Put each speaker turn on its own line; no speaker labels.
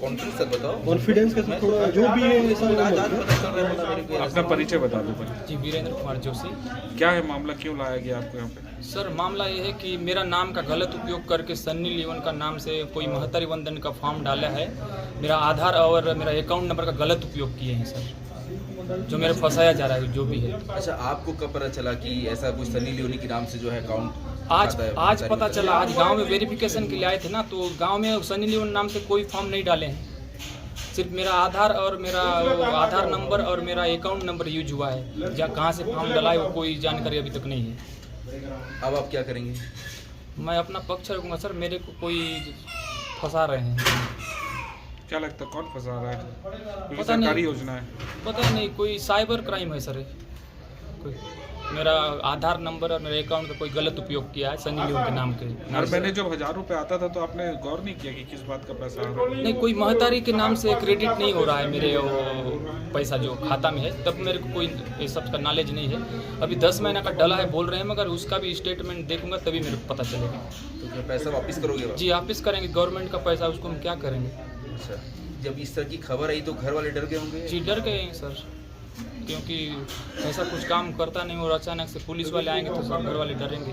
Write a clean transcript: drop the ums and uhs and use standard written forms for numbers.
Confidence से बताओ।
Confidence के साथ थोड़ा जो भी है ऐसा
आज पता चल रहा है मतलब मेरे को
अपना परिचय बता दो पहले।
जी, वीरेंद्र कुमार जोशी।
क्या है मामला, क्यों लाया गया आपको यहाँ पे?
सर, मामला ये है कि मेरा नाम का गलत उपयोग करके सन्नी लियोन का नाम से कोई महत्तरी वंदन का फॉर्म डाला है। मेरा आधार और मेरा अकाउंट नंबर का गलत उपयोग किए हैं सर, जो मेरे फंसाया जा रहा है जो भी है।
अच्छा, आपको कब पता चला कि ऐसा कुछ सनी लियोनी के नाम से जो है अकाउंट
आज पता चला। आज गांव में वेरिफिकेशन के लिए आए थे ना, तो गांव में सनी लियोन नाम से कोई फॉर्म नहीं डाले हैं। सिर्फ मेरा आधार और मेरा आधार नंबर और मेरा अकाउंट नंबर यूज हुआ है। जहाँ कहाँ से फॉर्म डला है वो कोई जानकारी अभी तक नहीं है।
अब आप क्या करेंगे?
मैं अपना पक्ष रखूँगा सर। मेरे को कोई फंसा रहे हैं।
क्या लगता है कौन फंसा रहा है? कोई
पता नहीं।
सरकारी योजना है?
पता नहीं, कोई साइबर क्राइम है सर। कोई मेरा आधार नंबर और मेरे अकाउंट का कोई गलत उपयोग किया है सनी लियोन के नाम के।
हर महीने जब 1000 रुपये आता था तो आपने गौर नहीं किया कि किस बात का पैसा आ रहा है?
नहीं, कोई महतारी के नाम से क्रेडिट नहीं हो रहा है मेरे वो पैसा जो खाता में है, तब मेरे को कोई इस सब का नॉलेज नहीं है। अभी 10 महीना का डला है बोल रहे हैं, मगर उसका भी स्टेटमेंट देखूंगा तभी मेरे को पता चलेगा।
तो क्या पैसा वापस करोगे?
जी, वापस करेंगे। गवर्नमेंट का पैसा, उसको हम क्या करेंगे?
अच्छा, जब इस तरह की खबर आई तो घर वाले डर गए होंगे?
जी, डर गए हैं सर, क्योंकि ऐसा कुछ काम करता नहीं और अचानक से पुलिस वाले आएंगे तो सब घर वाले डरेंगे।